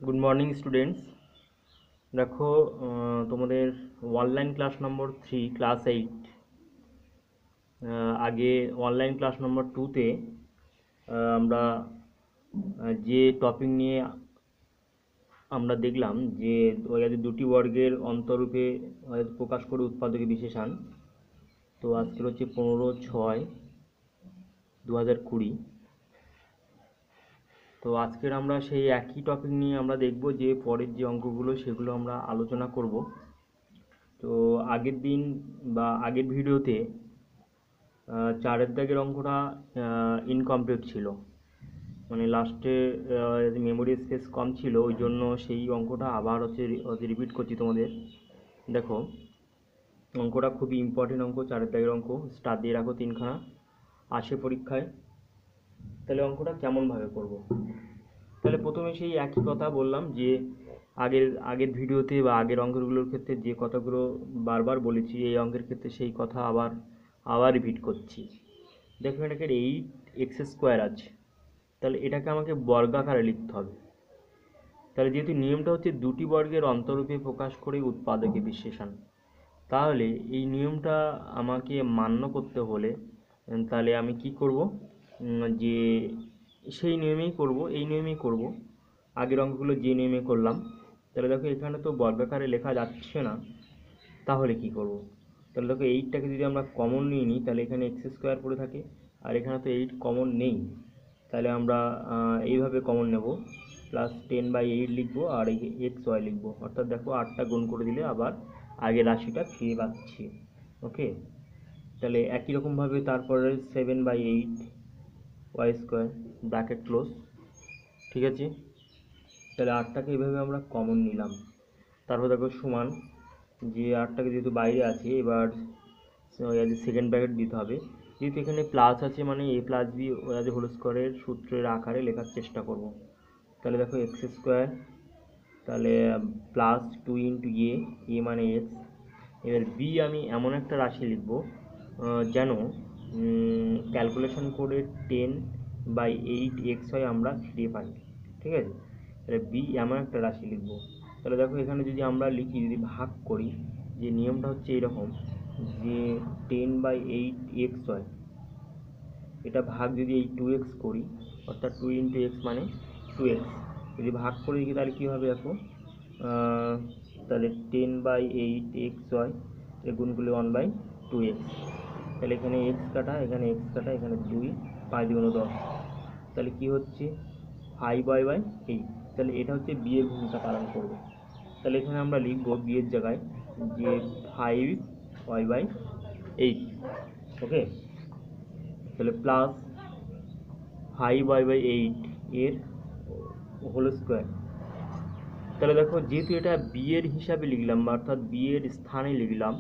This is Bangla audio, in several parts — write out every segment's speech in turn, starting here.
Good morning students. দেখো, তোমাদের অনলাইন ক্লাস নম্বর 3 ক্লাস 8, আগে অনলাইন ক্লাস নম্বর 2তে আমরা যে টপিক নিয়ে আমরা দেখলাম যে দুটি বর্গের অন্তরূপে প্রকাশ করে উৎপাদকে বিশেষণ। তো আজকের হচ্ছে 15/6/2020। তো আজকের আমরা সেই একই টপিক নিয়ে আমরা দেখব যে পরের যে অঙ্কগুলো সেগুলো আমরা আলোচনা করব। তো আগের দিন বা আগের ভিডিওতে 4-এর দাগের অঙ্কটা ইনকমপ্লিট ছিল, মানে লাস্টে মেমোরি স্পেস কম ছিল, ওই জন্য সেই অঙ্কটা আবার হচ্ছে রিপিট করছি তোমাদের। দেখো, অঙ্কটা খুবই ইম্পর্টেন্ট অঙ্ক, 4-এর দাগের অঙ্ক, স্টার দিয়ে রাখো 3খানা, আসে পরীক্ষায়। তাহলে অঙ্কটা কেমনভাবে করব? তাহলে প্রথমে সেই একই কথা বললাম যে আগের ভিডিওতে বা আগের অঙ্কগুলোর ক্ষেত্রে যে কথাগুলো বারবার বলেছি, এই অঙ্কের ক্ষেত্রে সেই কথা আবার রিপিট করছি। দেখো, এটাকে 8x² আছে, তাহলে এটাকে আমাকে বর্গাকারে লিখতে হবে। তাহলে যেহেতু নিয়মটা হচ্ছে দুটি বর্গের অন্তরূপে প্রকাশ করে উৎপাদকে বিশেষণ, তাহলে এই নিয়মটা আমাকে মান্য করতে হলে তাহলে আমি কি করব, যে সেই নিয়মেই করব, এই নিয়মেই করব, আগের অঙ্কগুলো যে নিয়মে করলাম। তাহলে দেখো, এখানে তো বর্গাকারে লেখা যাচ্ছে না, তাহলে কি করব? তাহলে দেখো, 8টাকে যদি আমরা কমন নিয়ে নিই তাহলে এখানে x² পড়ে থাকে, আর এখানে তো 8 কমন নেই, তাহলে আমরা এইভাবে কমন নেব, +10/8 লিখব আর এই xy লিখব, অর্থাৎ দেখো 8টা গুণ করে দিলে আবার আগের রাশিটা ফিরে পাচ্ছি। ওকে, তাহলে একই রকমভাবে তারপরে 7/8 y² ব্র্যাকেট ক্লোজ। ঠিক আছে, তাহলে 8টাকে এইভাবে আমরা কমন নিলাম। তারপর দেখো সমান, যে 8টাকে যেহেতু বাইরে আছে, এবার সেকেন্ড ব্র্যাকেট দিতে হবে। যেহেতু এখানে প্লাস আছে, মানে a+b হোল স্কোয়ারের সূত্রের আকারে লেখার চেষ্টা করব। তাহলে দেখো x², তাহলে +2 × a মানে x। এবার b আমি এমন একটা রাশি লিখব যেন ক্যালকুলেশন করে 10/8x হয় আমরা ফিরে পাই। ঠিক আছে, তাহলে b এমন একটা রাশি লিখব। তাহলে দেখো, এখানে যদি আমরা লিখি, যদি ভাগ করি, যে নিয়মটা হচ্ছে এরকম যে 10/8x হয়, এটা ভাগ যদি এই 2x করি, অর্থাৎ 2 × x মানে 2x, যদি ভাগ করে দিই তাহলে কী হবে দেখো, তাহলে 10/8x হয়, গুণ করলে 1/2x, তাহলে এখানে x কাটা, এখানে x কাটা, এখানে 2, 5 × 10, তাহলে কি হচ্ছে 5y/8। তাহলে এটা হচ্ছে b এর ভূমিকা পালন করবে। তাহলে এখানে আমরা লিখব b এর জায়গায় যে 5y/8। ওকে, তাহলে +5y/8 এর হোল স্কোয়ার। তাহলে দেখো, যেহেতু এটা বি এর হিসাবে লিখলাম, অর্থাৎ বি এর স্থানে লিখলাম,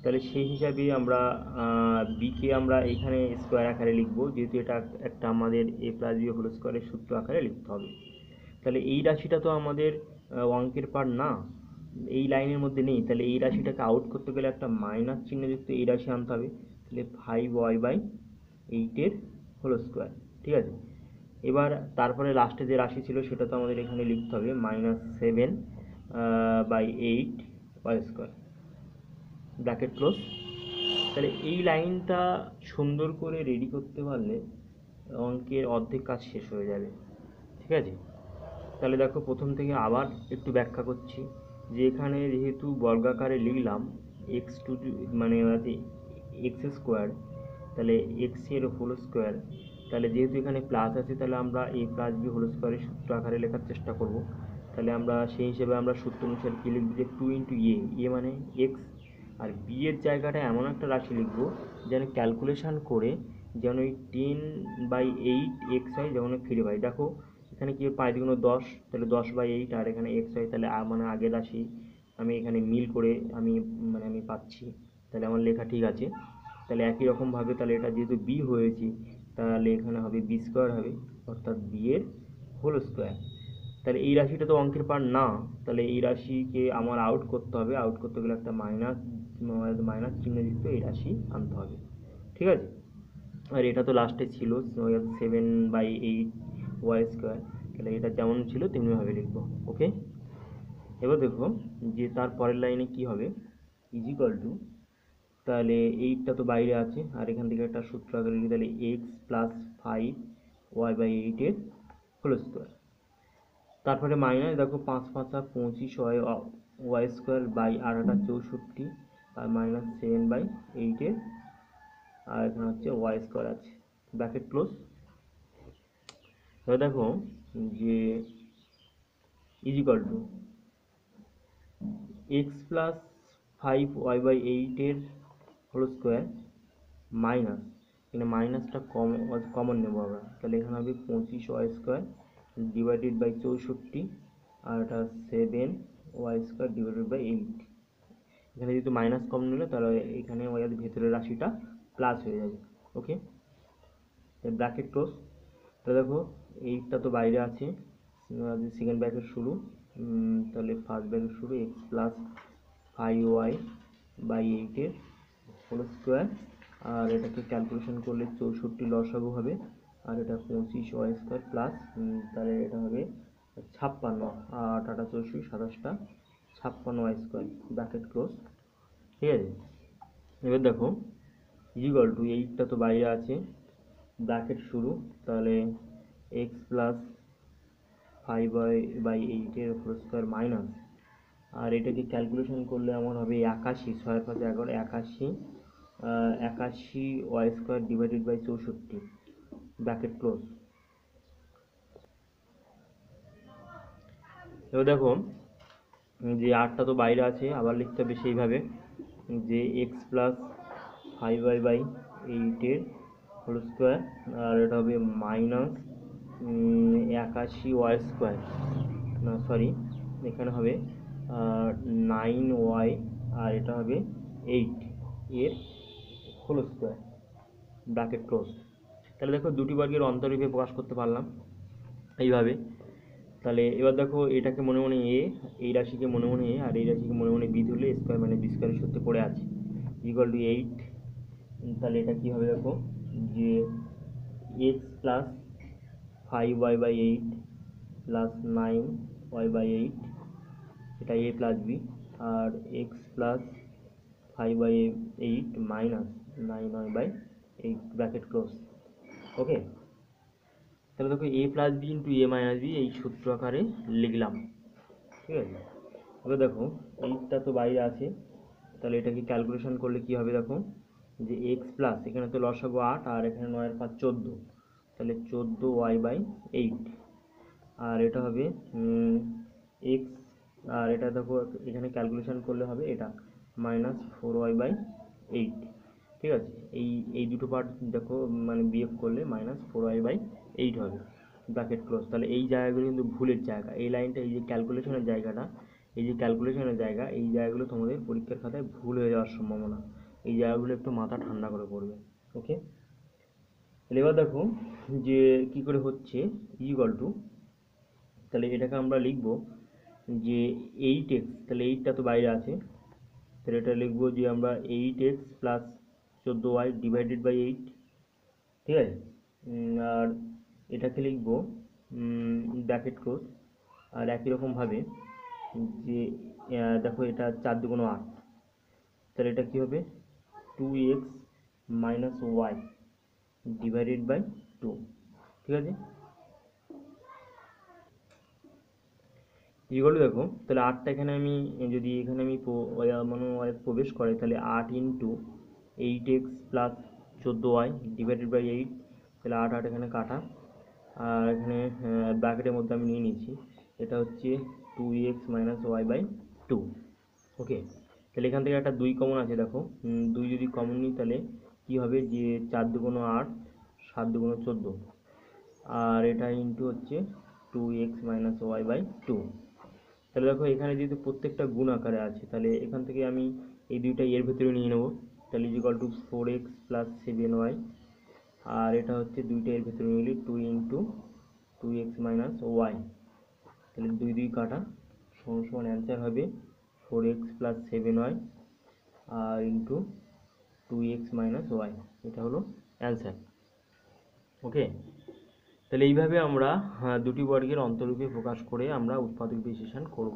তাহলে সেই হিসাবে আমরা বিকে আমরা এখানে স্কোয়ার আকারে লিখব, যেহেতু এটা একটা আমাদের a+b হোল স্কোয়ারের সূত্র আকারে লিখতে হবে। তাহলে এই রাশিটা তো আমাদের অঙ্কের পার্ট না, এই লাইনের মধ্যে নেই, তাহলে এই রাশিটাকে আউট করতে গেলে একটা মাইনাস চিহ্নযুক্ত এই রাশি আনতে হবে। তাহলে 5y/8 হোল স্কোয়ার। ঠিক আছে, এবার তারপরে লাস্টে যে রাশি ছিল সেটা তো আমাদের এখানে লিখতে হবে, -7/8 y² ব্র্যাকেট ক্লোজ। তাহলে এই লাইনটা সুন্দর করে রেডি করতে পারলে অঙ্কের অর্ধেক কাজ শেষ হয়ে যাবে। ঠিক আছে, তাহলে দেখো, প্রথম থেকে আবার একটু ব্যাখ্যা করছি, যে এখানে যেহেতু বর্গাকারে লিখলাম x² মানে x², তাহলে x এর হোল স্কোয়ার, তাহলে যেহেতু এখানে প্লাস আছে, তাহলে আমরা a+b হোল স্কোয়ারের সূত্র আকারে লেখার চেষ্টা করব। তাহলে আমরা সেই হিসেবে আমরা সূত্র অনুসারে কী লিখব, যে 2 × a মানে x, আর b এর জায়গাটা এমন একটা রাশি লিখব যেন ক্যালকুলেশন করে যেন এই 10/8x হয়, যেমন ফিরে পাই। দেখো, এখানে কি 5 × 10, তাহলে 10/8, আর এখানে x হয়, তাহলে মানে আগের রাশি আমি এখানে মিল করে আমি পাচ্ছি, তাহলে আমার লেখা ঠিক আছে। তাহলে একই রকমভাবে, তাহলে এটা যেহেতু b হয়েছে, তাহলে এখানে হবে b² হবে, অর্থাৎ b এর হোল স্কোয়ার। তাহলে এই রাশিটা তো অঙ্কের পার্ট না, তাহলে এই রাশিকে আমার আউট করতে হবে, আউট করতে গেলে একটা মাইনাস চিহ্নযুক্ত এই রাশি আনতে হবে। ঠিক আছে, আর এটা তো লাস্টে ছিল 7/8 y², তাহলে এটা যেমন ছিল তেমনিভাবে লিখবো। ওকে, এবার দেখো যে তার পরের লাইনে কি হবে, ইজ ইকুয়াল টু, তাহলে এইটটা তো বাইরে আছে আর এখান থেকে একটা সূত্র আগে লিখি, তাহলে x plus 5y/8 whole square, তারপরে মাইনাস দেখো 5 5 25 ওয়াই স্কোয়ার বাই 8 64 আর মাইনাস 7/8 আর এখানে হচ্ছে ওয়াই স্কোয়ার আছে, ব্র্যাকেট ক্লোজ। এবার দেখো যে is equal to X plus 5y/8 whole square minus, এখানে মাইনাসটা কমন নেব আমরা, তাহলে এখানে হবে 25y স্কোয়ার ডিভাইডেড বাই 64 আর এটা 7y স্কোয়ার ডিভাইডেড বাই 8। এখানে যেহেতু মাইনাস কমন নিলে তাহলে এখানে ওই ভেতরের রাশিটা প্লাস হয়ে যাবে। ওকে, ব্র্যাকেট ক্লোজ। তাহলে দেখো এইটটা তো বাইরে আছে, সেকেন্ড ব্র্যাকেট শুরু, তাহলে ফার্স্ট ব্র্যাকেট শুরু x plus 5y/8 whole square, আর এটাকে ক্যালকুলেশন করলে 64 লসাগু হবে আর এটা 25y স্কোয়ার প্লাস, তাহলে এটা হবে 56, 8 8 64 27টা 56y স্কোয়ার, ব্র্যাকেট ক্লোজ। ঠিক আছে, এবার দেখো ইকুয়াল টু এইটটা তো বাইরে আছে, ব্র্যাকেট শুরু, তাহলে x plus 5y/8 whole square minus, আর এটাকে ক্যালকুলেশন করলে আমার হবে 81, 6 5 11 81, 81y square divided by 64, bracket close. এবার দেখো যে আটটা তো বাইরে আছে, আবার লিখতে হবে সেইভাবে যে x plus 5y/8 whole square আর এটা হবে মাইনাস 81y স্কোয়ার, না সরি এখানে হবে 9y আর এটা হবে 8 এর হোল স্কোয়ার, ব্র্যাকেট ক্লোজ। তাহলে দেখো দুটি বর্গের অন্তরীপে প্রকাশ করতে পারলাম এইভাবে। তাহলে এবার দেখো এটাকে মনে মনে এ, এই রাশিকে মনে মনে এ আর এই রাশিকে মনে মনে বি ধরলে স্কোয়ার মানে বি স্কোয়ারের সূত্রে পড়ে আছে ইকুয়াল টু 8। তাহলে এটা কী হবে দেখো যে x plus 5y/8 plus 9y/8, এটা এ প্লাস বি, আর x plus 5y/8 minus 9y/8, bracket close. Okay, তাহলে দেখো a plus b into a minus b এই সূত্র আকারে লিখলাম। ঠিক আছে, এবার দেখো এইটা তো বাইরে আছে, তাহলে এটাকে ক্যালকুলেশন করলে কি হবে দেখো যে এক্স প্লাস, এখানে তো লসাগু 8 আর এখানে 9 এর 5 14, তাহলে 14y/8 আর এটা হবে এক্স, আর এটা দেখো এখানে ক্যালকুলেশন করলে হবে এটা মাইনাস 4y/8। ঠিক আছে, এই দুটো পার্ট দেখো মানে বিয়োগ করলে মাইনাস 4y/8 হবে, ব্র্যাকেট ক্লোজ। তাহলে এই জায়গাগুলো কিন্তু ভুলের জায়গা, এই লাইনটা এই যে ক্যালকুলেশনের জায়গাটা, এই যে ক্যালকুলেশনের জায়গা, এই জায়গাগুলো তোমাদের পরীক্ষার খাতায় ভুল হয়ে যাওয়ার সম্ভাবনা, এই জায়গাগুলো একটু মাথা ঠান্ডা করে পড়বে। ওকে, তাহলে এবার দেখো যে কি করে হচ্ছে ইকুয়াল টু, তাহলে এটাকে আমরা লিখব যে 8x, তাহলে 8টা তো বাইরে আছে, তাহলে এটা লিখবো যে আমরা 8x plus 14y divided by 8। ঠিক আছে, আর এটাকে লিখবো ব্র্যাকেট ক্লোজ। আর একই রকমভাবে যে দেখো এটা 4 2 8, তাহলে এটা কী হবে 2x minus Y divided by 2। ঠিক আছে, ইকুয়াল টু দেখো তাহলে 8টা এখানে আমি যদি এখানে আমি মানে প্রবেশ করে তাহলে 8 into 8x plus 14y divided by 8, তাহলে 8 8 এখানে কাটা, আর এখানে ব্র্যাকেটের মধ্যে আমি নিয়ে নিচ্ছি, এটা হচ্ছে 2x মাইনাস ওয়াই বাই 2। ওকে, তাহলে এখান থেকে একটা 2 কমন আছে, দেখো 2 যদি কমন নিই তাহলে কী হবে যে 4 2 8, 7 2 14, আর এটা ইন্টু হচ্ছে 2x মাইনাস ওয়াই বাই 2। তাহলে দেখো এখানে যেহেতু প্রত্যেকটা গুণ আকারে আছে, তাহলে এখান থেকে আমি এই দুইটা এর ভেতরে নিয়ে নেব, তাহলে equal to 4x plus 7y, আর এটা হচ্ছে দুইটা এর ভেতরে নিলে 2 ইন্টু 2x মাইনাস ওয়াই, তাহলে 2 2 কাটা সমান সমান অ্যান্সার হবে 4x প্লাস 7y আর ইন্টু 2x মাইনাস ওয়াই, এটা হলো অ্যান্সার। ওকে, তাহলে এইভাবে আমরা দুটি বর্গের অন্তরূপে প্রকাশ করে আমরা উৎপাদক বিশেষণ করব।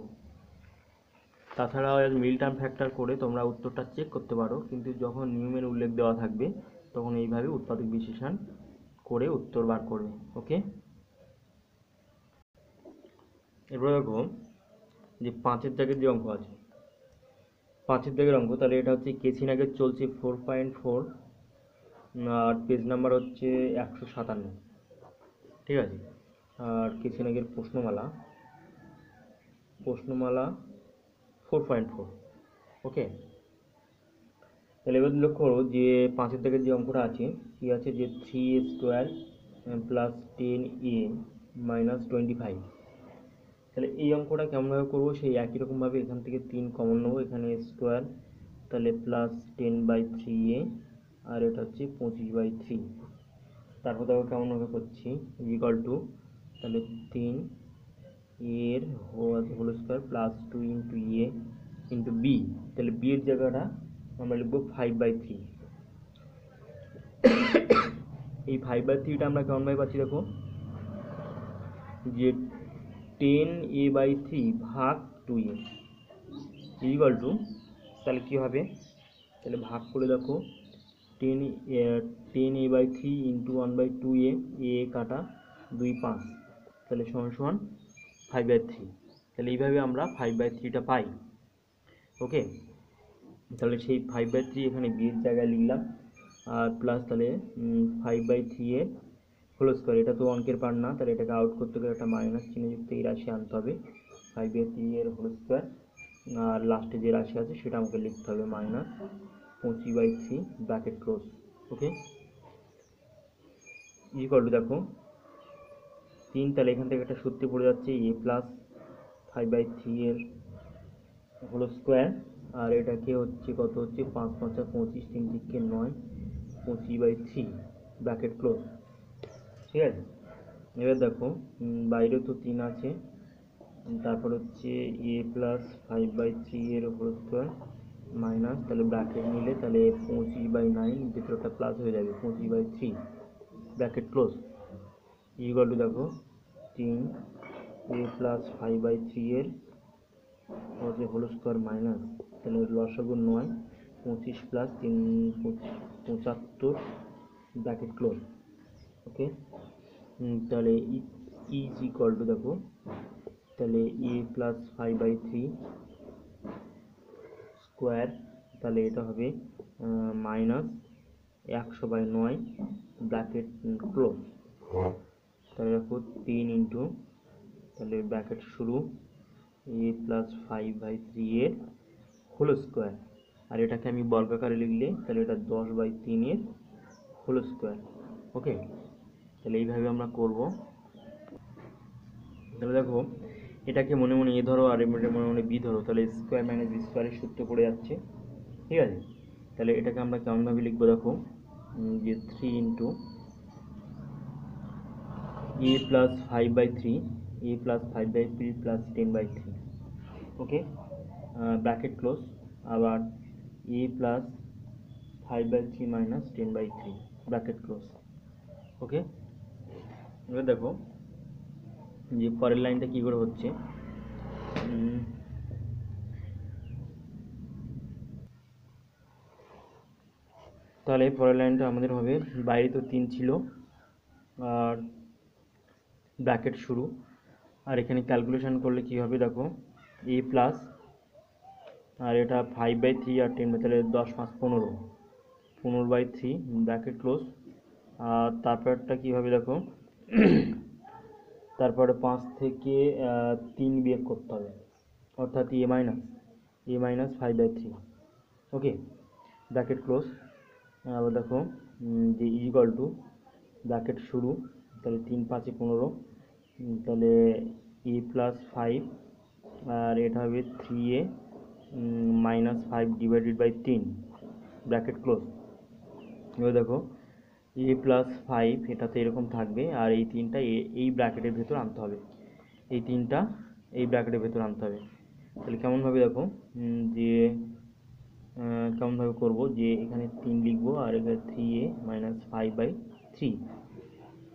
তাছাড়াও মিল টার্ম ফ্যাক্টর করে তোমরা উত্তরটা চেক করতে পারো, কিন্তু যখন নিয়মের উল্লেখ দেওয়া থাকবে তখন এইভাবে উৎপাদক বিশেষণ করে উত্তর বার করবে। ওকে, এরপর দেখো যে 5-এর দাগের যে অঙ্ক আছে, 5-এর দাগের অঙ্ক, তাহলে এটা হচ্ছে কেসিনাগের চলছে 4.4 আর পেজ নাম্বার হচ্ছে 157, ঠিক আছে। আর কেসিনাগের প্রশ্নমালা 4.4। ওকে, তাহলে এবার লক্ষ্য করো যে 5-এর দাগের যে অঙ্কটা আছে কি আছে, যে 3a² প্লাস 10a মাইনাস 25। তাহলে এই অঙ্কটা কেমনভাবে করবো, সেই একই রকমভাবে এখান থেকে 3 কমন নেবো, এখানে স্কোয়ার, তাহলে প্লাস 10/3a আর এটা হচ্ছে 25/3। তারপর দেখো কেমনভাবে করছি, ইকুয়াল টু, তাহলে 3 এর হোল স্কোয়ার প্লাস 2 ইন্টু এ ইন্টু বি, তাহলে বি এর জায়গাটা আমরা লিখবো 5/3। এই 5/3টা আমরা কেমনভাবে পাচ্ছি দেখো, যে 10a/3 ভাগ 2a ইকুয়াল টু, তাহলে কী হবে, তাহলে ভাগ করে দেখো 10a/3 ইন্টু 1/2a, এ কাটা 2 5, তাহলে সমান 5/3। তাহলে এইভাবে আমরা 5/3টা পাই। ওকে, তাহলে সেই 5/3 এখানে বি এর জায়গায় লিখলাম, আর প্লাস তাহলে 5/3 এর হোল স্কোয়ার, এটা তো অঙ্কের পার না, তাহলে এটাকে আউট করতে গেলে একটা মাইনাস চিহ্নযুক্ত এই রাশি আনতে হবে, 5/3 এর হোল স্কোয়ার, আর লাস্টে যে রাশি আছে সেটা আমাকে লিখতে হবে minus 25/3 bracket close. Okay, equal to দেখো 3, তাহলে এখান থেকে একটা সূত্রে পড়ে যাচ্ছে এ প্লাস 5/3 এর হোল স্কোয়ার, আর এটাকে হচ্ছে কত হচ্ছে 5 5 25, 3 দিকে 9, 25/3 ব্র্যাকেট ক্লোজ। ঠিক আছে, এবার দেখো বাইরে তো 3 আছে, তারপর হচ্ছে এ প্লাস 5/3 এর হোল স্কোয়ার মাইনাস, তাহলে ব্র্যাকেট নিলে তাহলে 25/9, ভিতরটা প্লাস হয়ে যাবে 25/3 ব্র্যাকেট ক্লোজ, ইকুয়াল টু দেখো 3 এ প্লাস 5/3 এর হচ্ছে হোল স্কোয়ার মাইনাস, তাহলে লসাগু 9, 25 প্লাস 3 75 ব্র্যাকেট ক্লোজ। ওকে, তাহলে ইজ ইকুয়াল টু দেখো, তাহলে এ প্লাস 5/3 স্কোয়ার, তাহলে এটা হবে মাইনাস 100/9 ব্র্যাকেট ক্লোজ, তাহলে দেখো 3 ইন্টু, তাহলে ব্র্যাকেট শুরু এ প্লাস 5/3 এর হোল স্কোয়ার, আর এটাকে আমি বর্গাকারে লিখলে তাহলে এটা 10/3 এর হোল স্কোয়ার। ওকে, তাহলে এইভাবে আমরা করব। তাহলে দেখো এটাকে মনে মনে এ ধরো আর মনে মনে বি ধরো, তাহলে স্কোয়ার মাইনাস বি স্কোয়ারের সূত্র পড়ে যাচ্ছে। ঠিক আছে, তাহলে এটাকে আমরা কেমনভাবে লিখবো দেখো, যে 3 ইন্টু এ প্লাস 5/3 এ প্লাস 5/3 প্লাস 10/3। ওকে, ব্র্যাকেট ক্লোজ, আবার এ প্লাস 5/3 মাইনাস 10/3 ব্র্যাকেট ক্লোজ। ওকে, এবার দেখো যে পরের লাইনটা কী করে হচ্ছে, তাহলে পরের লাইনটা আমাদের হবে, বাইরে তো 3 ছিল আর ব্র্যাকেট শুরু, আর এখানে ক্যালকুলেশন করলে কি হবে দেখো, এ প্লাস, আর এটা 5/3 আর 10, তাহলে 10 5 15, 15/3 ব্র্যাকেট ক্লোজ, আর তারপরটা কী হবে দেখো, তারপরে 5 থেকে 3 বিয়োগ করতে হবে, অর্থাৎ এ মাইনাস 5/3। ওকে, ব্র্যাকেট ক্লোজ, আবার দেখো যে ইকুয়াল টু ব্র্যাকেট শুরু, তাহলে 3 5 15, তাহলে এ প্লাস 5, আর এটা হবে 3a minus 5 divided by 3 bracket close. এবার দেখো এ প্লাস 5 এটাতে এরকম থাকবে, আর এই 3টা এই ব্র্যাকেটের ভেতর আনতে হবে, এই 3টা এই ব্র্যাকেটের ভেতর আনতে হবে। তাহলে কেমনভাবে দেখো, যে কেমনভাবে করবো, যে এখানে 3 লিখবো আর এখানে 3a মাইনাস 5/3,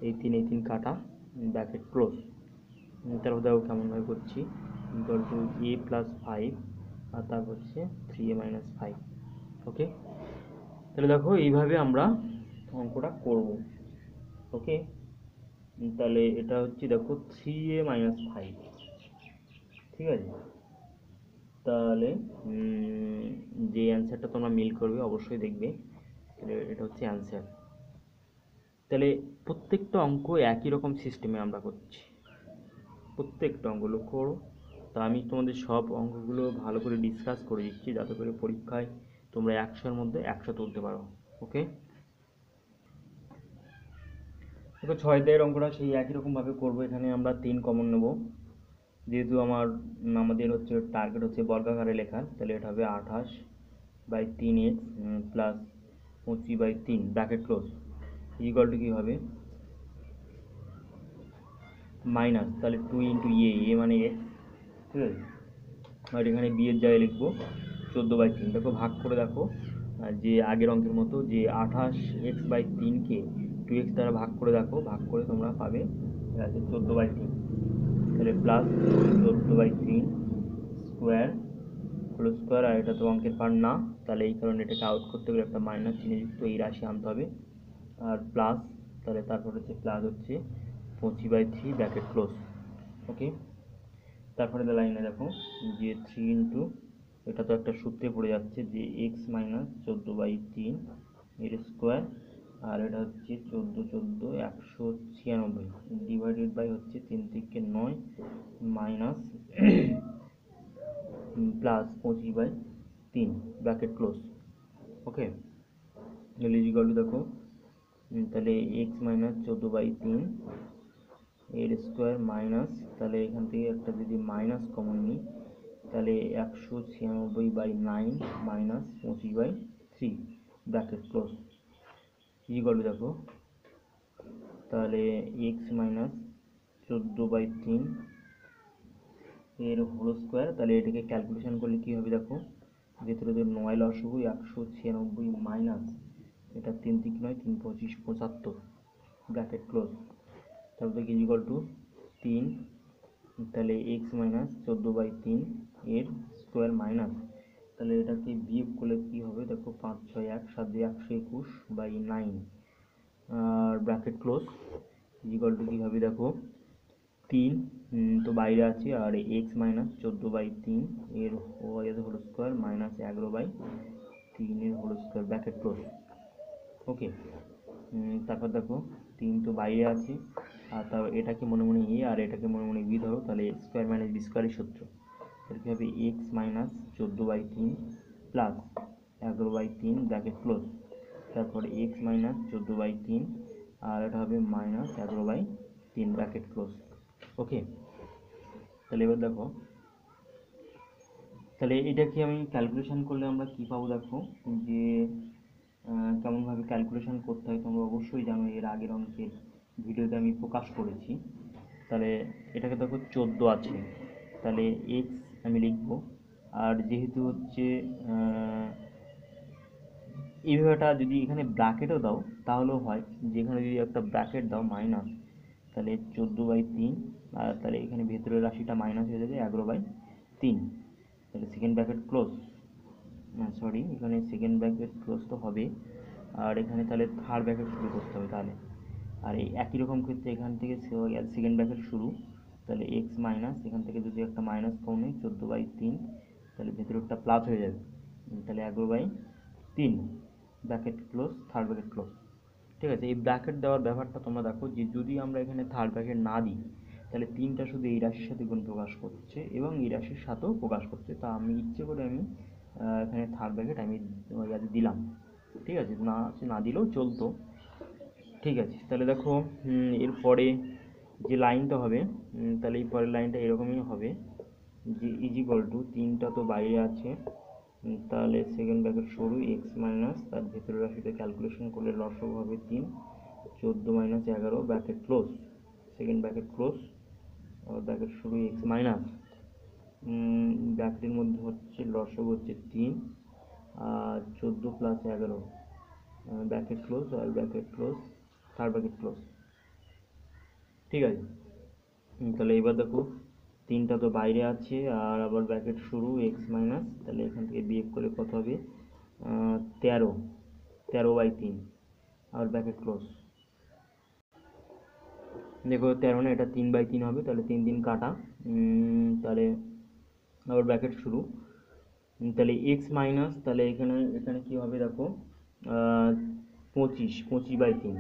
এই 3 কাটা, ব্র্যাকেট ক্লোজ। তারপর দেখো কেমনভাবে করছি, equal to a plus five আর তারপর হচ্ছে 3a মাইনাস ফাইভ। ওকে, তাহলে দেখো এইভাবে আমরা অঙ্কটা করব। ওকে, তাহলে এটা হচ্ছে দেখো 3a মাইনাস ফাইভ, ঠিক আছে। তাহলে যে অ্যান্সারটা তোমরা মিল করবে অবশ্যই দেখবে, তাহলে এটা হচ্ছে অ্যান্সার। তাহলে প্রত্যেকটা অঙ্ক একই রকম সিস্টেমে আমরা করছি, প্রত্যেকটা অঙ্ক লক্ষ্য করো। তা আমি তোমাদের সব অঙ্কগুলো ভালো করে ডিসকাস করে দিচ্ছি, যাতে করে পরীক্ষায় তোমরা 100-এর মধ্যে 100 তুলতে পারো। ওকে, দেখো 6 অঙ্কটা সেই একই রকমভাবে করবো। এখানে আমরা 3 কমন নেব, যেহেতু আমাদের হচ্ছে টার্গেট হচ্ছে বর্গাকারে লেখার, তাহলে এটা হবে 28/3x plus 25/3 bracket close equal to কী হবে মাইনাস, তাহলে 2 ইন্টু এ মানে এক্স, ঠিক আছে। আর এখানে বি এর জায়গায় লিখবো 14/3। দেখো ভাগ করে দেখো, যে আগের অঙ্কের মতো যে 28x/3কে 2x দ্বারা ভাগ করে দেখো, ভাগ করে তোমরা পাবে আছে 14/3, তাহলে প্লাস 14/3 স্কোয়ার হোল স্কোয়ার। আর এটা তো অঙ্কের পার্ট না, তাহলে এই কারণে এটাকে আউট করতে গেলে একটা মাইনাস চিহ্নযুক্ত এই রাশি আনতে হবে। আর প্লাস, তাহলে তারপর হচ্ছে প্লাস হচ্ছে 25/3 ব্র্যাকেট ক্লোজ। ওকে, তারপরে লাইনে দেখো যে 3 ইন্টু, এটা তো একটা সূত্রে পড়ে যাচ্ছে যে এক্স মাইনাস 14/3 এর স্কোয়ার, আর এটা হচ্ছে 196 ডিভাইডেড বাই হচ্ছে 3 থেকে 9 minus plus 25/3 bracket close. Okay, equal to দেখো তাহলে এক্স মাইনাস 14/3 এর স্কোয়ার মাইনাস, তাহলে এখান থেকে একটা যদি মাইনাস কমন নিই, তাহলে 196/9 minus 25/3 bracket close equal two দেখো তাহলে এক্স মাইনাস 14/3 এর হোল স্কোয়ার। তাহলে এটাকে ক্যালকুলেশন করলে কী হবে দেখো, ভেতরে যে 9 লসাগু 196 মাইনাস এটা 3 থেকে 9 3 25 75 ব্র্যাকেট ক্লোজ। তারপরে কি ইকুয়াল টু 3, তাহলে এক্স মাইনাস 14/3 এর স্কোয়ার মাইনাস, তাহলে এটাকে বিয়োগ করলে কী হবে দেখো 5 6 1 7 121/9 আর ব্র্যাকেট ক্লোজ ইকুয়াল টু কী হবে দেখো 3 তো বাইরে আছে, আর এক্স মাইনাস 14/3 এর হোল স্কোয়ার মাইনাস 11/3 এর হোল স্কোয়ার ব্র্যাকেট ক্লোজ। ওকে, তারপর দেখো 3 তো বাইরে আছে, আর তারপর এটাকে মনে মনে এ আর এটাকে মনে মনে বি ধরো, তাহলে স্কোয়ার মাইনাস বি স্কোয়ারের সূত্র, তাহলে কী হবে x minus 14/3 plus 11/3 bracket close, তারপর এক্স মাইনাস 14/3 আর এটা হবে মাইনাস 11/3 ব্র্যাকেট ক্লোজ। ওকে, তাহলে এবার দেখো, তাহলে এটাকে আমি ক্যালকুলেশন করলে আমরা কি পাবো দেখো, যে কেমনভাবে ক্যালকুলেশন করতে হয় তোমরা অবশ্যই জানো, এর আগের অঙ্কের ভিডিওতে আমি প্রকাশ করেছি। তাহলে এটাকে দেখো 14 আছে, তাহলে এক্স আমি লিখবো, আর যেহেতু হচ্ছে এইভাবেটা যদি এখানে ব্র্যাকেটও দাও তাহলেও হয়, যেখানে যদি একটা ব্র্যাকেট দাও মাইনাস, তাহলে 14/3 আর তাহলে এখানে ভেতরের রাশিটা মাইনাস হয়ে যাবে 11/3, তাহলে সেকেন্ড ব্র্যাকেট ক্লোজ, সরি এখানে সেকেন্ড ব্র্যাকেট ক্লোজ তো হবে, আর এখানে তাহলে থার্ড ব্র্যাকেট শুরু করতে হবে তাহলে। আর এই একই রকম ক্ষেত্রে এখান থেকে সেকেন্ড ব্র্যাকেট শুরু, তাহলে এক্স মাইনাস এখান থেকে যদি একটা মাইনাস কম নেই 14/3, তাহলে ভেতরে একটা প্লাস হয়ে যাবে, তাহলে 11/3 bracket close third bracket close. ঠিক আছে, এই ব্র্যাকেট দেওয়ার ব্যাপারটা তোমরা দেখো যে যদি আমরা এখানে থার্ড ব্র্যাকেট না দিই, তাহলে 3টা শুধু এই রাশির সাথে গুণ প্রকাশ করছে এবং এই রাশির সাথেও প্রকাশ করছে, তা আমি ইচ্ছে করে আমি এখানে থার্ড ব্র্যাকেট আমি দিলাম, ঠিক আছে, না দিলেও চলতো। ঠিক আছে, তাহলে দেখো এরপরে যে লাইনটা হবে, তাহলে এই পরের লাইনটা এরকমই হবে যে ইজিক্যাল টু 3টা তো বাইরে আছে, তাহলে সেকেন্ড ব্র্যাকেট শুরু এক্স মাইনাস তার ভেতরের রাশিটা ক্যালকুলেশন করলে লসগু হবে 3, 14 minus 11 bracket close, second bracket close, bracket শুরু এক্স মাইনাস ব্র্যাকেটের মধ্যে হচ্ছে লসগু হচ্ছে 3 আর 14 প্লাস 11 ব্র্যাকেট ক্লোজ আর bracket close third bracket close. ঠিক আছে। তাহলে এবার দেখো 3টা তো বাইরে আছে, আর আবার ব্র্যাকেট শুরু এক্স মাইনাস, তাহলে এখান থেকে বিয়োগ করলে কত হবে, 13, 13/3, আর ব্র্যাকেট ক্লোজ। দেখো 13 না, এটা 3/3 হবে, তাহলে 3 কাটা, তাহলে আবার ব্র্যাকেট শুরু, তাহলে এক্স মাইনাস, তাহলে এখানে এখানে কী হবে দেখো, 25, 25/3,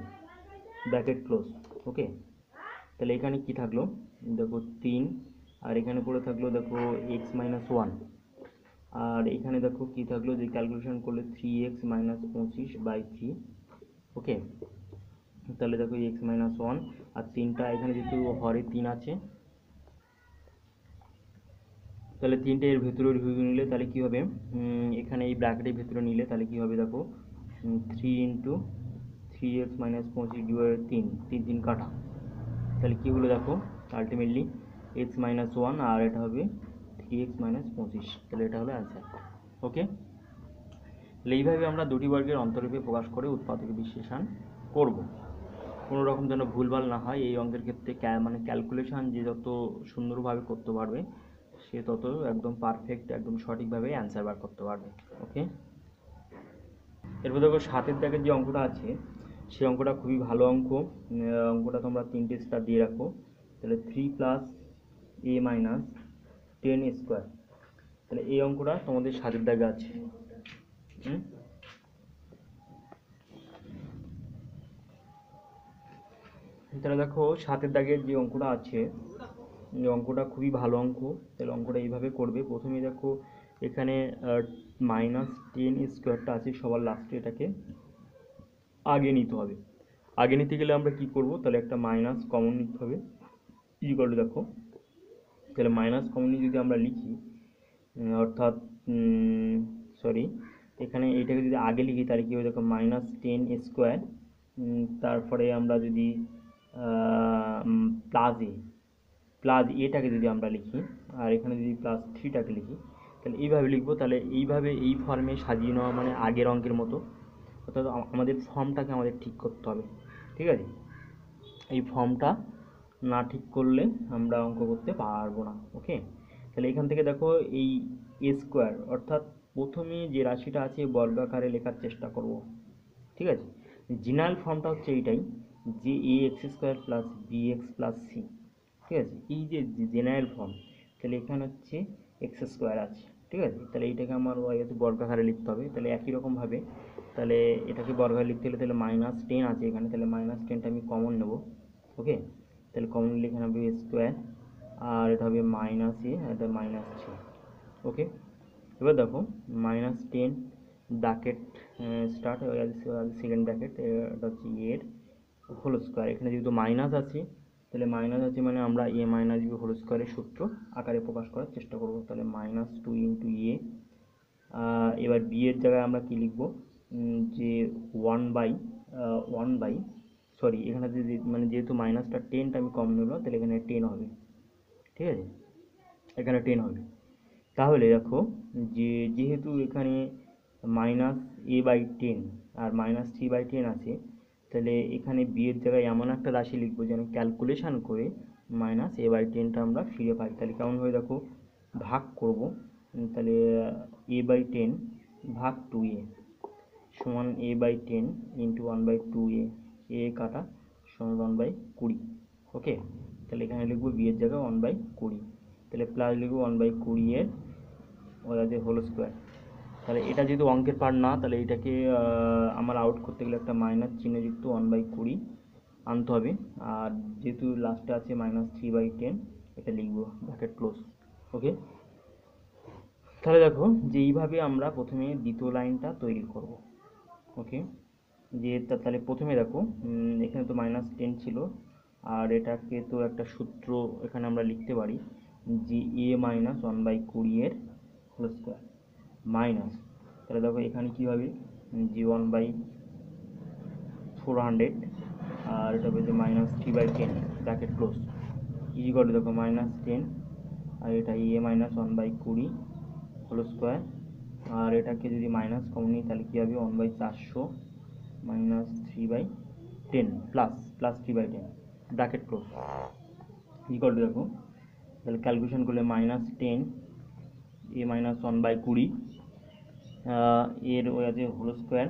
ব্র্যাকেট ক্লোজ। ওকে, তাহলে এখানে কি থাকলো দেখো 3, আর এখানে পড়ে থাকলো দেখো x-1, আর এখানে দেখো কি থাকলো, যে ক্যালকুলেশন করলে 3x - 25/3। ওকে, তাহলে দেখো x-1, আর 3টা এখানে যেহেতু হরে 3 আছে, তাহলে 3টে এর ভেতরে ঢুকে নিলে তাহলে কি হবে, এখানে এই ব্র্যাকেটের ভেতরে নিলে তাহলে কি হবে দেখো, 3 × 3x - 25 / 3, 3 কাটা, তাহলে কী হলো দেখো আলটিমেটলি x-1, আর এটা হবে 3x - 25, তাহলে এটা হলো অ্যান্সার। ওকে, তাহলে এইভাবে আমরা দুটি বর্গের অন্তরূপে প্রকাশ করে উৎপাদক বিশ্লেষণ করব। কোনো রকম যেন ভুলভাল না হয় এই অঙ্কের ক্ষেত্রে, মানে ক্যালকুলেশন যে যত সুন্দরভাবে করতে পারবে সে তত একদম পারফেক্ট, একদম সঠিকভাবে অ্যান্সার বার করতে পারবে। ওকে, এরপর দেখো 7-এর দাগের যে অঙ্কটা আছে সেই অঙ্কটা খুবই ভালো অঙ্ক। অঙ্কটা তোমরা 3টে স্টার দিয়ে রাখো। তাহলে 3 + a - 10² তাহলে এই অঙ্কটা তোমাদের 7-এর দাগে আছে। তাহলে দেখো 7-এর দাগের যে অঙ্কটা আছে, অঙ্কটা খুবই ভালো অঙ্ক। তাহলে অঙ্কটা এইভাবে করবে, প্রথমে দেখো এখানে -10² আছে সবার লাস্টে, এটাকে আগে নিতে হবে। আগে নিতে গেলে আমরা কি করব, তাহলে একটা মাইনাস কমন নিতে হবে। ইকুয়াল টু দেখো, তাহলে মাইনাস কমন যদি আমরা লিখি, অর্থাৎ সরি, এখানে এইটাকে যদি আগে লিখি তাহলে কি হবে দেখো, -10², তারপরে আমরা যদি প্লাস এটাকে যদি আমরা লিখি, আর এখানে যদি +3টাকে লিখি, তাহলে এইভাবে লিখবো। তাহলে এইভাবে এই ফর্মে সাজিয়ে নেওয়া মানে আগের অঙ্কের মতো, অর্থাৎ আমাদের ফর্মটাকে আমাদের ঠিক করতে হবে। ঠিক আছে, এই ফর্মটা না ঠিক করলে আমরা অঙ্ক করতে পারবো না। ওকে, তাহলে এখান থেকে দেখো এই a² অর্থাৎ প্রথমে যে রাশিটা আছে বর্গাকারে লেখার চেষ্টা করব। ঠিক আছে, জেনারেল ফর্মটা হচ্ছে এইটাই, যে ax² + bx + c। ঠিক আছে, এই যে জেনারেল ফর্ম, তাহলে এখানে হচ্ছে x² আছে। ঠিক আছে, তাহলে এইটাকে আমার বর্গাকারে লিখতে হবে। তাহলে একই রকমভাবে তাহলে এটাকে বর্গাকারে লিখতে হলে তাহলে -10 আছে এখানে, তাহলে -10টা আমি কমন নেব। ওকে, তাহলে কমন নিলে এখানে হবে a², আর এটা হবে -a, এটা -3। ওকে, এবার দেখো -10 ব্র্যাকেট স্টার্ট, সেকেন্ড ব্র্যাকেট, এটা হচ্ছে এর হোল স্কোয়ার। এখানে যেহেতু মাইনাস আছে, তাহলে মাইনাস আছে মানে আমরা a - b হোল স্কোয়ারের সূত্র আকারে প্রকাশ করার চেষ্টা করব। তাহলে -2 × a, এবার b এর জায়গায় আমরা কি লিখব, যে 1/, সরি এখানে যদি মানে যেহেতু মাইনাসটা 10টা আমি কম নেব, তাহলে এখানে 10 হবে। ঠিক আছে, এখানে 10 হবে। তাহলে দেখো যে যেহেতু এখানে -a/10 আর -3/10 আছে, তাহলে এখানে b এর জায়গায় এমন একটা রাশি লিখবো যেন ক্যালকুলেশন করে -a/10টা আমরা ফিরে পাই। তাহলে কেমন হবে দেখো, ভাগ করব, তাহলে a/10 ভাগ 2a সমান a/10 × 1/2a, a কাটা সমান 1/20। ওকে, তাহলে এখানে লিখবো b এর জায়গায় 1/20, তাহলে প্লাস লিখবো 1/20 এর হোল স্কোয়ার। তাহলে এটা যেহেতু অঙ্কের পার্ট না, তাহলে এটাকে আমার আউট করতে গেলে একটা মাইনাস চিহ্নযুক্ত 1/20 আনতে হবে, আর যেহেতু লাস্টে আছে -3/10 এটা লিখবো ব্র্যাকেট ক্লোজ। ওকে, তাহলে দেখো যে এইভাবে আমরা প্রথমে দ্বিতীয় লাইনটা তৈরি করব। ওকে, যে তাহলে প্রথমে দেখো এখানে তো -10 ছিল, আর এটাকে তো একটা সূত্র এখানে আমরা লিখতে পারি, যে a - 1/20 এর হোল স্কোয়ার মাইনাস, তাহলে দেখো এখানে কী হবে, যে 1/400, আর এটা হবে যে -3/10 ব্র্যাকেট ক্লোজ ইকুয়াল টু দেখো -10, আর এটা a - 1/20 হোল স্কোয়ার, আর এটাকে যদি মাইনাস কমন নিই তাহলে কী হবে 1/400 - 3/10 plus 3/10, bracket close equal two দেখো তাহলে ক্যালকুলেশন করলে -10 a - 1/20 এর ওই আছে হোল স্কোয়ার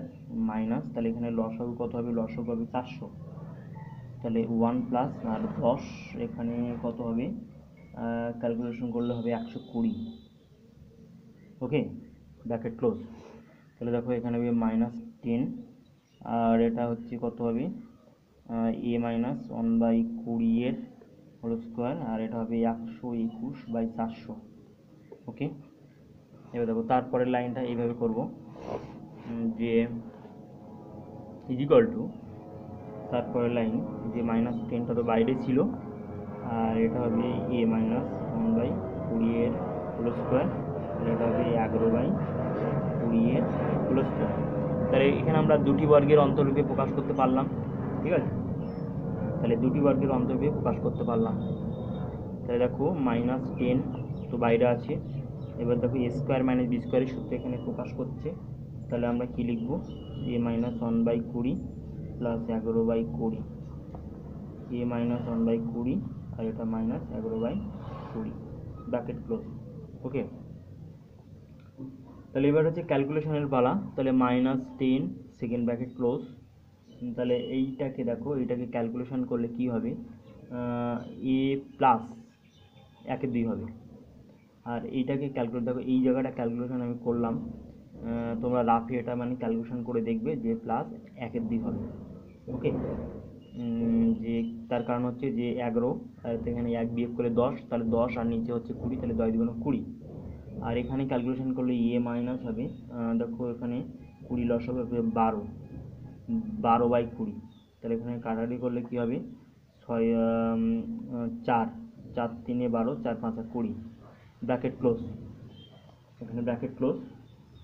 মাইনাস, তাহলে এখানে লসাগু কত হবে, লসাগু হবে 400, তাহলে 1 প্লাস আর 10 এখানে কত হবে, ক্যালকুলেশন করলে হবে 120। ওকে, ব্র্যাকেট ক্লোজ। তাহলে দেখো এখানে হবে -10 আর এটা হচ্ছে কত হবে a - 1/20 এর হোল স্কোয়ার আর এটা হবে 121/400। ওকে, এবার দেখো তারপরের লাইনটা এইভাবে করব যে ইজিক্যাল টু তারপরের লাইন যে -10টা তো বাইরে ছিল আর এটা হবে a - 1/20 এর হোল স্কোয়ার আর এটা হবে 11/20 এর হোল স্কোয়ার। তাহলে এখানে আমরা দুটি বর্গের অন্তরূপে প্রকাশ করতে পারলাম। ঠিক আছে, তাহলে দুটি বর্গের অন্তরূপে প্রকাশ করতে পারলাম। তাহলে দেখো -10 তো বাইরে আছে, এবার দেখো a স্কোয়ার - b স্কোয়ারের সূত্র এখানে প্রকাশ করছে, তাহলে আমরা কি লিখব, a - 1/20 প্লাস 11/20, a - 1/20 আর এটা -11/20 ব্র্যাকেট ক্লোজ। ওকে, তাহলে এবার হচ্ছে ক্যালকুলেশনের পালা। তাহলে -10 সেকেন্ড ব্র্যাকেট ক্লোজ, তাহলে এইটাকে দেখো এইটাকে ক্যালকুলেশন করলে কি হবে, a প্লাস 1/2 হবে আর এইটাকে ক্যালকুলেট দেখো এই জায়গাটা ক্যালকুলেশন আমি করলাম, তোমরা রাফে এটা মানে ক্যালকুলেশন করে দেখবে যে প্লাস 1/2 হবে। ওকে, যে তার কারণ হচ্ছে যে 11 আর এখানে 1 বিয়োগ করে 10, তাহলে 10 আর নিচে হচ্ছে 20, তাহলে 10 × 20 আর এখানে ক্যালকুলেশন করলে a মাইনাস হবে, দেখো এখানে 20 লসাগু হবে 12/20, তাহলে এখানে কাটাকাটি করলে কি হবে 4 4 3 12 4 5 20 ব্র্যাকেট ক্লোজ। এখানে ব্র্যাকেট ক্লোজ।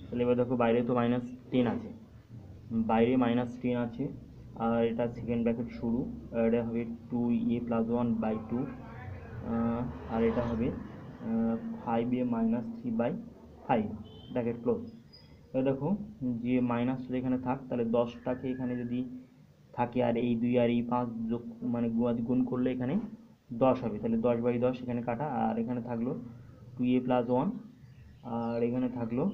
তাহলে এবার দেখো বাইরে তো -10 আছে, বাইরে -10 আছে আর এটা সেকেন্ড ব্র্যাকেট শুরু, এটা হবে 2a + 1/2 আর এটা হবে 5a - 3/5 ব্র্যাকেট ক্লোজ। এবার দেখো যে মাইনাসটা এখানে থাক, তাহলে 10টাকে এখানে যদি থাকে আর এই 2 আর এই 5 যোগ মানে গুণ করলে এখানে 10 হবে, তাহলে 10/10 এখানে কাটা আর এখানে থাকলো 2a + 1 আর এখানে থাকলো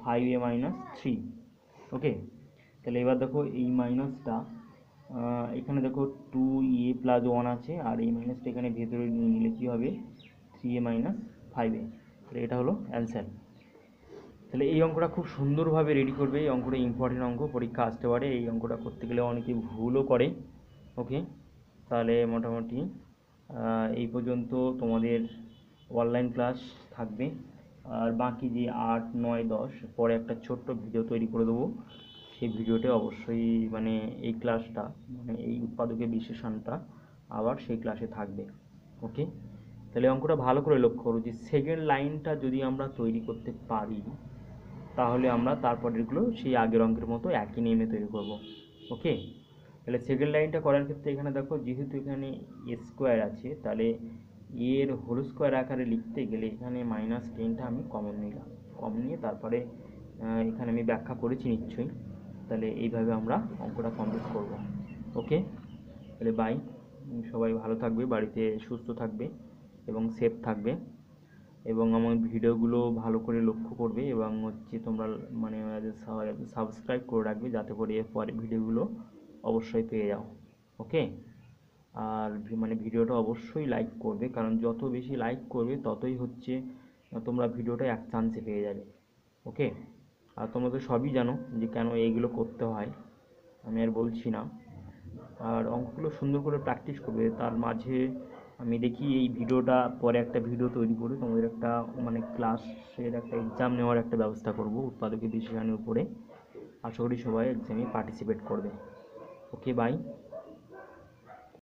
5a - 3। ওকে, তাহলে এবার দেখো এই মাইনাসটা এখানে দেখো 2a + 1 আছে আর এই মাইনাসটা এখানে ভেতরে নিয়ে নিলে কী হবে 3a - 5a, তাহলে এটা হলো অ্যান্সার। তাহলে এই অঙ্কটা খুব সুন্দরভাবে রেডি করবে, এই অঙ্কটা ইম্পর্টেন্ট অঙ্ক, পরীক্ষা আসতে পারে, এই অঙ্কটা করতে গেলে অনেকে ভুলও করে। ওকে, তাহলে মোটামুটি এই পর্যন্ত তোমাদের অনলাইন ক্লাস থাকবে আর বাকি যে 8 9 10 পরে একটা ছোট্ট ভিডিও তৈরি করে দেবো, সেই ভিডিওতে অবশ্যই মানে এই ক্লাসটা মানে এই উৎপাদকের বিশ্লেষণটা আবার সেই ক্লাসে থাকবে। ওকে, তাহলে অঙ্কটা ভালো করে লক্ষ্য করো যে সেকেন্ড লাইনটা যদি আমরা তৈরি করতে পারি তাহলে আমরা তারপরেরগুলো সেই আগের অঙ্কের মতো একই নিয়মে তৈরি করব। ওকে, তাহলে সেকেন্ড লাইনটা করার ক্ষেত্রে এখানে দেখো যেহেতু এখানে a স্কোয়ার আছে, তাহলে এর হোল স্কোয়ার আকারে লিখতে গেলে এখানে -10টা আমি কমন নিলাম, কমন নিয়ে তারপরে এখানে আমি ব্যাখ্যা করেছি নিশ্চয়ই। তাহলে এইভাবে আমরা অঙ্কটা কমপ্লিট করব। ওকে, তাহলে বাই, সবাই ভালো থাকবে, বাড়িতে সুস্থ থাকবে এবং সেফ থাকবে এবং আমার ভিডিওগুলো ভালো করে লক্ষ্য করবে এবং হচ্ছে তোমরা মানে সাবস্ক্রাইব করে রাখবে যাতে করে এর পরে ভিডিওগুলো অবশ্যই পেয়ে যাও। ওকে, আর মানে ভিডিওটা অবশ্যই লাইক করবে, কারণ যত বেশি লাইক করবে ততই হচ্ছে তোমরা ভিডিওটা এক চান্সে পেয়ে যাবে। ওকে, আর তোমরা তো সবই জানো যে কেন এইগুলো করতে হয়, আমি আর বলছি না। আর অঙ্কগুলো সুন্দর করে প্র্যাকটিস করবে, তার মাঝে আমি দেখি এই ভিডিওটা পরে একটা ভিডিও তৈরি করে তোমাদের একটা মানে ক্লাসের একটা এক্সাম নেওয়ার একটা ব্যবস্থা করব উৎপাদকের বিশ্লেষণের উপরে। আশা করি সবাই এক্সামে পার্টিসিপেট করবে। ওকে, বাই।